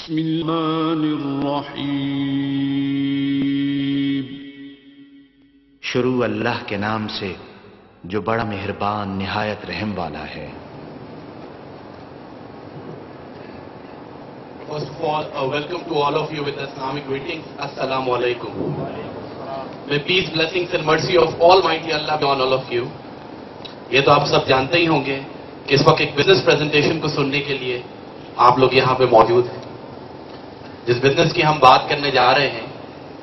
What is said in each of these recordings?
بسم الرحمن الرحیم. شروع اللہ کے نام سے جو بڑا مہربان نہایت رحم والا ہے. First of all, welcome to all of you with Islamic greetings. Assalamu alaikum. May peace, blessings and mercy of Almighty Allah be on all of you. یہ تو آپ سب جانتے ہی ہوں گے کہ اس وقت ایک بزنس پریزنٹیشن کو سننے کے لیے آپ لوگ یہاں پہ موجود ہیں. جس بزنس کی ہم بات کرنے جا رہے ہیں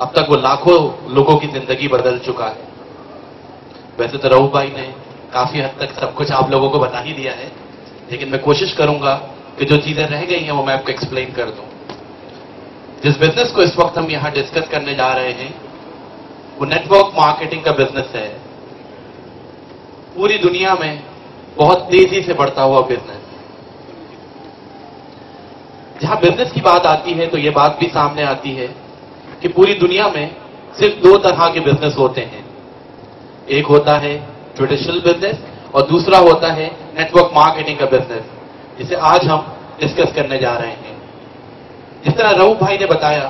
اب تک وہ لاکھوں لوگوں کی زندگی بدل چکا ہے. ویسے تو رؤف بھائی نے کافی حد تک سب کچھ آپ لوگوں کو بتا ہی دیا ہے، لیکن میں کوشش کروں گا کہ جو چیزیں رہ گئی ہیں وہ میں آپ کو ایکسپلین کر دوں. جس بزنس کو اس وقت ہم یہاں ڈسکس کرنے جا رہے ہیں وہ نیٹ ورک مارکیٹنگ کا بزنس ہے. پوری دنیا میں بہت تیزی سے بڑھتا ہوا بزنس. جہاں بزنس کی بات آتی ہے تو یہ بات بھی سامنے آتی ہے کہ پوری دنیا میں صرف دو طرح کے بزنس ہوتے ہیں. ایک ہوتا ہے ٹریڈیشنل بزنس اور دوسرا ہوتا ہے نیٹ ورک مارکیٹنگ کا بزنس، جسے آج ہم ڈسکس کرنے جا رہے ہیں. جس طرح رؤف بھائی نے بتایا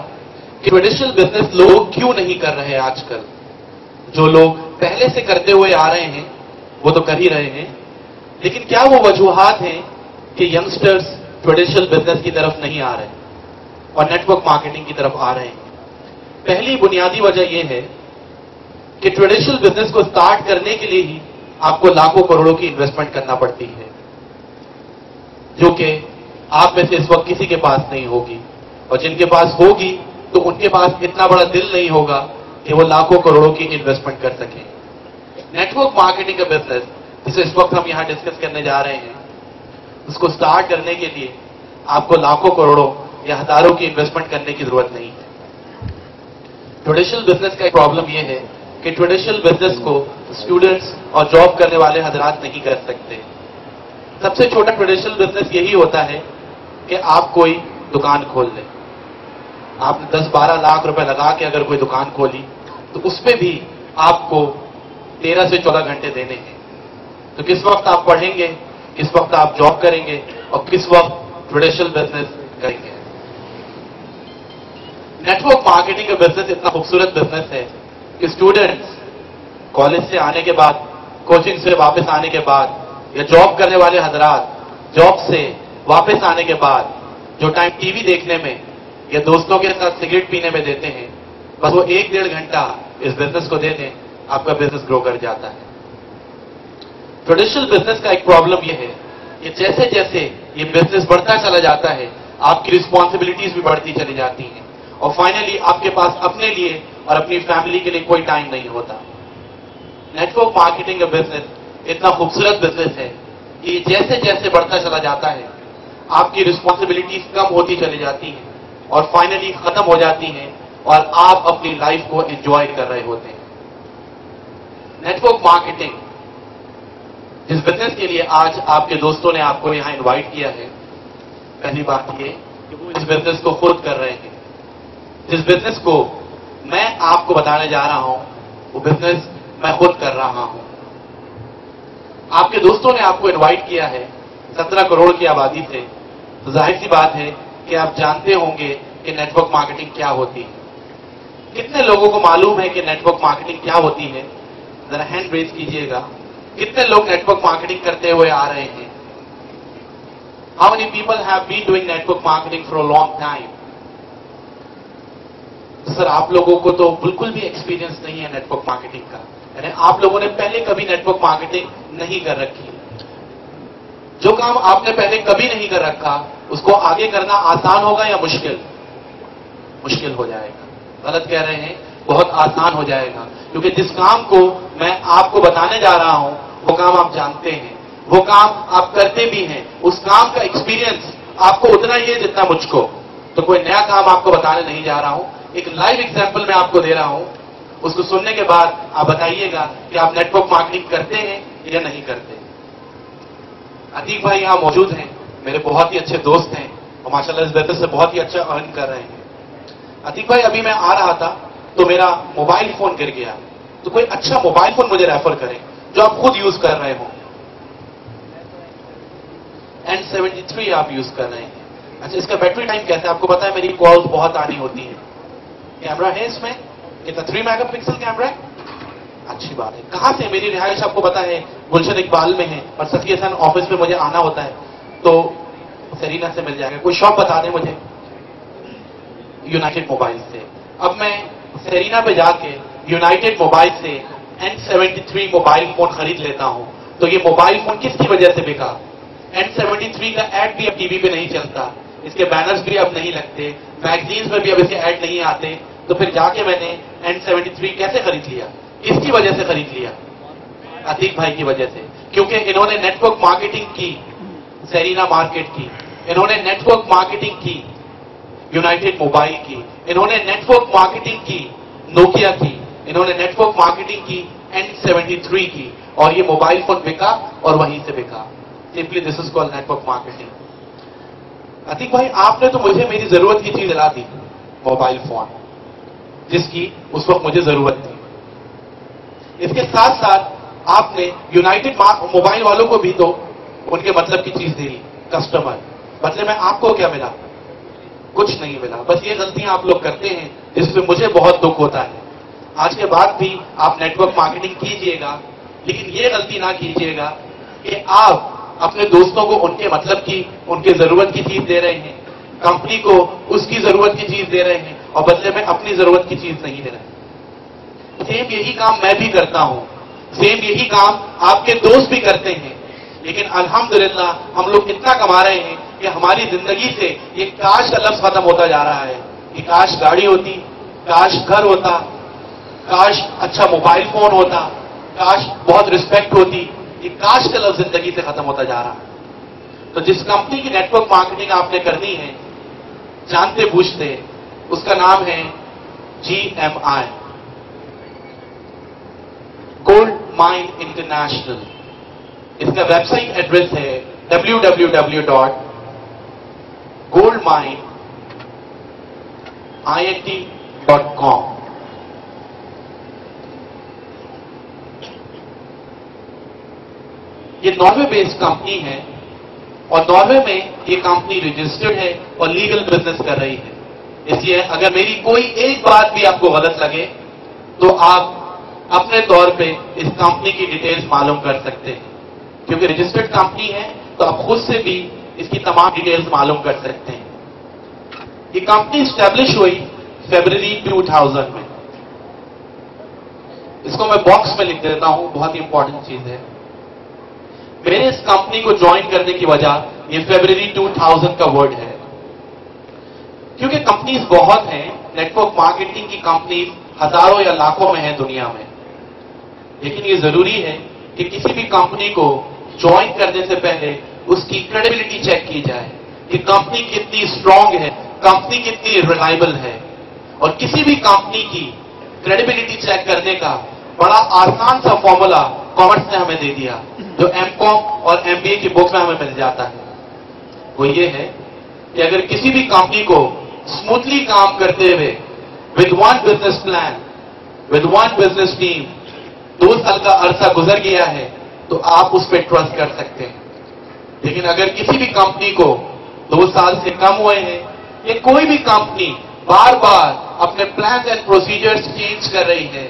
کہ ٹریڈیشنل بزنس لوگ کیوں نہیں کر رہے آج کل. جو لوگ پہلے سے کرتے ہوئے آ رہے ہیں وہ تو کر ہی رہے ہیں، لیکن کیا وہ وجوہات ہیں کہ ینگسٹرز ٹریڈیشنل بزنس کی طرف نہیں آ رہے اور نیٹ ورک مارکیٹنگ کی طرف آ رہے ہیں؟ پہلی بنیادی وجہ یہ ہے کہ ٹریڈیشنل بزنس کو سٹارٹ کرنے کے لیے ہی آپ کو لاکھوں کروڑوں کی انویسٹمنٹ کرنا پڑتی ہے، جو کہ آپ میں سے اس وقت کسی کے پاس نہیں ہوگی، اور جن کے پاس ہوگی تو ان کے پاس اتنا بڑا دل نہیں ہوگا کہ وہ لاکھوں کروڑوں کی انویسٹمنٹ کر سکیں. نیٹ ورک مارکیٹنگ کا بزنس جسے اس وقت ہم یہاں ڈسکس کرنے جا رہے ہیں، اس کو سٹارٹ کرنے کے لیے آپ کو لاکھوں کروڑوں یا ہزاروں کی انویسٹمنٹ کرنے کی ضرورت نہیں ہے. ٹریڈیشنل بزنس کا ایک پرابلم یہ ہے کہ ٹریڈیشنل بزنس کو اسٹوڈنٹس اور جاب کرنے والے حضرات نہیں کر سکتے. سب سے چھوٹا ٹریڈیشنل بزنس یہی ہوتا ہے کہ آپ کوئی دکان کھول لیں. آپ نے 10-12 لاکھ روپے لگا کے اگر کوئی دکان کھولی تو اس پہ بھی آپ کو 13 سے 14 گھنٹے دینے ہیں. تو کس وقت آپ پڑھیں گے، کس وقت آپ جاب کریں گے اور کس وقت ٹریڈیشنل بزنس کریں گے؟ نیٹ ورک مارکیٹنگ کا بزنس اتنا خوبصورت بزنس ہے کہ اسٹوڈنٹس کالج سے آنے کے بعد، کوچنگ سے واپس آنے کے بعد، یا جاب کرنے والے حضرات جاب سے واپس آنے کے بعد جو ٹائم ٹی وی دیکھنے میں یا دوستوں کے ساتھ سگریٹ پینے میں دیتے ہیں، بس وہ 1-1.5 گھنٹہ اس بزنس کو دے دیں، آپ کا بزنس گرو کر جاتا ہے. ٹریڈیشنل بزنس کا ایک پرابلم یہ ہے کہ جیسے جیسے یہ بزنس بڑھتا چلا جاتا ہے آپ کی رسپانسبلٹیز بھی بڑھتی چلی جاتی ہیں، اور فائنلی آپ کے پاس اپنے لیے اور اپنی فیملی کے لیے کوئی ٹائم نہیں ہوتا. نیٹ ورک مارکیٹنگ کا بزنس اتنا خوبصورت بزنس ہے کہ یہ جیسے جیسے بڑھتا چلا جاتا ہے آپ کی رسپانسبلٹیز کم ہوتی چلی جاتی ہیں اور فائنلی ختم ہو جاتی ہیں اور آپ اپنی لائف کو انجوائے کر رہے ہوتے ہیں. نیٹ ورک مارکیٹنگ جس بزنس کے لیے آج آپ کے دوستوں نے آپ کو یہاں انوائٹ کیا ہے، پہلی بات یہ کہ وہ اس بزنس کو خود کر رہے ہیں. جس بزنس کو میں آپ کو بتانے جا رہا ہوں وہ بزنس میں خود کر رہا ہوں. آپ کے دوستوں نے آپ کو انوائٹ کیا ہے 17 کروڑ کی آبادی سے، تو ظاہر سی بات ہے کہ آپ جانتے ہوں گے کہ نیٹ ورک مارکیٹنگ کیا ہوتی ہے. کتنے لوگوں کو معلوم ہے کہ نیٹ ورک مارکیٹنگ کیا ہوتی ہے؟ ذرا ہینڈ ریز کیجئے گا. کتنے لوگ نیٹ ورک مارکیٹنگ کرتے ہوئے آ رہے ہیں؟ How many people have been doing network marketing for a long time? سر آپ لوگوں کو تو بالکل بھی ایکسپیرینس نہیں ہے نیٹ ورک مارکیٹنگ کا، یعنی آپ لوگوں نے پہلے کبھی نیٹ ورک مارکیٹنگ نہیں کر رکھی. جو کام آپ نے پہلے کبھی نہیں کر رکھا اس کو آگے کرنا آسان ہوگا یا مشکل؟ مشکل ہو جائے گا. غلط کہہ رہے ہیں، بہت آسان ہو جائے گا، کیونکہ جس کام کو میں آپ کو بتانے جا رہا ہوں وہ کام آپ جانتے ہیں، وہ کام آپ کرتے بھی ہیں، اس کام کا ایکسپیرینس آپ کو اتنا ہی ہے جتنا مجھ کو. تو کوئی نیا کام آپ کو بتانے نہیں جا رہا ہوں، ایک لائیو ایگزامپل میں آپ کو دے رہا ہوں. اس کو سننے کے بعد آپ بتائیے گا کہ آپ نیٹ ورک مارکیٹنگ کرتے ہیں یا نہیں کرتے. عتیق بھائی یہاں موجود ہیں، میرے بہت ہی اچھے دوست ہیں اور ماشاءاللہ اس بزنس سے بہت ہی اچھا ارن کر رہے ہیں. عتیق بھائی ابھی میں آ رہا تھا تو میرا موبائل فون گر گیا، تو کوئی اچھا موبائل فون مجھے ریفر کریں جو آپ خود یوز کر رہے ہوں. N73 آپ یوز کر رہے ہیں. اچھا اس کا بیٹری ٹائم کیسا ہے؟ آپ کو پتا ہے میری کالز بہت آنی ہوتی ہیں. کیمرہ ہے اس میں؟ کتنا 3 میگا پکسل کیمرہ ہے؟ اچھی بات ہے. کہاں سے؟ میری رہائش آپ کو پتا ہے گلشن اقبال میں ہے اور سچی حسن آفس میں مجھے آنا ہوتا ہے تو سرینا سے مل جائے گا. کوئی شاپ بتا دیں مجھے. یونائٹڈ موبائل سے. اب میں سرینا پہ جا کے یونائٹڈ موبائل سے N73 موبائل فون خرید لیتا ہوں. تو یہ موبائل فون کس کی وجہ سے بکا؟ N73 کا ایڈ بھی اب ٹی وی پہ نہیں چلتا, اس کے بینرز بھی اب نہیں لگتے, میگزینز میں بھی اب اس کے ایڈ نہیں آتے. تو پھر جا کے میں نے N73 کیسے خرید لیا؟ اس کی وجہ سے خرید لیا, عتیق بھائی کی وجہ سے. کیونکہ انہوں نے نیٹ ورک مارکیٹنگ کی سیرینا مارکیٹ کی, انہوں نے نیٹ ورک مارکیٹنگ کی یونائٹڈ موبائل کی, انہوں نے نیٹ ورک مارکیٹنگ کی نوکیا کی, انہوں نے نیٹ ورک مارکیٹنگ کی N73 کی, اور یہ موبائل فون بکا اور وہیں سے بکا. Simply this is called network marketing. Atiq بھائی آپ نے تو مجھے میری ضرورت کی چیز دلا دی, موبائل فون, جس کی اس وقت مجھے ضرورت تھی. اس کے ساتھ ساتھ آپ نے یونائٹڈ موبائل والوں کو بھی تو ان کے مطلب کی چیز دی, کسٹمر. بدلے میں آپ کو کیا ملا؟ کچھ نہیں ملا. بس یہ غلطیاں آپ لوگ کرتے ہیں جس میں مجھے بہت دکھ ہوتا ہے. آج کے بعد بھی آپ نیٹ ورک مارکیٹنگ کیجئے گا, لیکن یہ غلطی نہ کیجئے گا کہ آپ اپنے دوستوں کو ان کے مطلب کی, ان کے ضرورت کی چیز دے رہے ہیں, کمپنی کو اس کی ضرورت کی چیز دے رہے ہیں, اور بدلے میں اپنی ضرورت کی چیز نہیں دے رہے ہیں. سیم یہی کام میں بھی کرتا ہوں, سیم یہی کام آپ کے دوست بھی کرتے ہیں. لیکن الحمدللہ ہم لوگ اتنا کما رہے ہیں کہ ہماری زندگی سے یہ کاش کا لفظ ختم ہوتا جا رہا ہے. کہ کاش گاڑی ہوتی, کاش گھر ہوتا, کاش اچھا موبائل فون ہوتا, کاش بہت رسپیکٹ ہوتی. یہ کاش کا لفظ زندگی سے ختم ہوتا جا رہا ہے. تو جس کمپنی کی نیٹ ورک مارکیٹنگ آپ نے کرنی ہے جانتے بوجھتے, اس کا نام ہے GMI, گولڈ مائن انٹرنیشنل. اس کا ویب سائٹ ایڈریس ہے www.goldmineint.com. یہ ناروے بیسڈ کمپنی ہے, اور ناروے میں یہ کمپنی رجسٹرڈ ہے اور لیگل بزنس کر رہی ہے. اس لیے اگر میری کوئی ایک بات بھی آپ کو غلط لگے تو آپ اپنے طور پہ اس کمپنی کی ڈیٹیلز معلوم کر سکتے ہیں. کیونکہ رجسٹرڈ کمپنی ہے تو آپ خود سے بھی اس کی تمام ڈیٹیلز معلوم کر سکتے ہیں. یہ کمپنی اسٹیبلش ہوئی فیبرری 2000 میں. اس کو میں باکس میں لکھ دیتا ہوں, بہت ہی امپورٹنٹ چیز ہے. میرے اس کمپنی کو جوائن کرنے کی وجہ یہ فیبرری 2000 کا ورڈ ہے. کیونکہ کمپنیز بہت ہیں, نیٹ ورک مارکیٹنگ کی کمپنیز ہزاروں یا لاکھوں میں ہیں دنیا میں. لیکن یہ ضروری ہے کہ کسی بھی کمپنی کو جوائن کرنے سے پہلے اس کی کریڈیبلٹی چیک کی جائے کہ کمپنی کتنی اسٹرانگ ہے, کمپنی کتنی ریلائبل ہے. اور کسی بھی کمپنی کی کریڈیبلٹی چیک کرنے کا بڑا آسان سا فارمولا کامرس نے ہمیں دے دیا, جو M.Com اور MBA کی بکس میں ہمیں مل جاتا ہے. وہ یہ ہے کہ اگر کسی بھی کمپنی کو اسموتھلی کام کرتے ہوئے with one business plan, with one business team 2 سال کا عرصہ گزر گیا ہے تو آپ اس پہ ٹرسٹ کر سکتے ہیں. لیکن اگر کسی بھی کمپنی کو 2 سال سے کم ہوئے ہیں, یا کوئی بھی کمپنی بار بار اپنے پلانز اینڈ پروسیجرز چینج کر رہی ہے,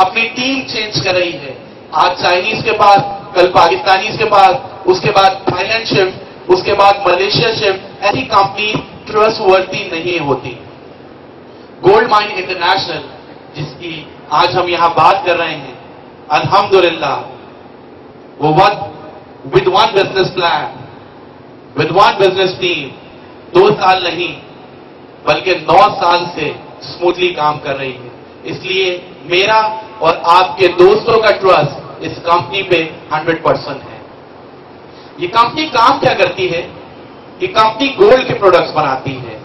اپنی ٹیم چینج کر رہی ہے, آج چائنیز کے پاس, کل پاکستانیز کے پاس, اس کے بعد تھائی لینڈ شفٹ, اس کے بعد ملیشیا شفٹ, ایسی کمپنی ٹرسٹ ورتھی نہیں ہوتی. گولڈ مائن انٹرنیشنل جس کی آج ہم یہاں بات کر رہے ہیں, الحمدللہ وہ with one business plan, with one business team 2 سال نہیں بلکہ 9 سال سے اسموتھلی کام کر رہی ہے. اس لیے میرا اور آپ کے دوستوں کا ٹرسٹ اس کمپنی پہ 100% ہے. یہ کمپنی کام کیا کرتی ہے؟ یہ کمپنی گولڈ کے پروڈکٹس بناتی ہے,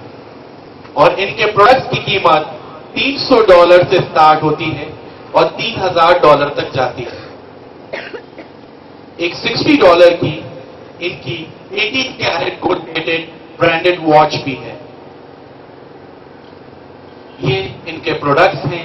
اور ان کے پروڈکٹس کی قیمت $300 سے سٹارٹ ہوتی ہے اور $3000 تک جاتی ہے. ایک $60 کی ان کی 18 carat gold plated branded watch بھی ہے. یہ ان کے پروڈکٹس ہیں.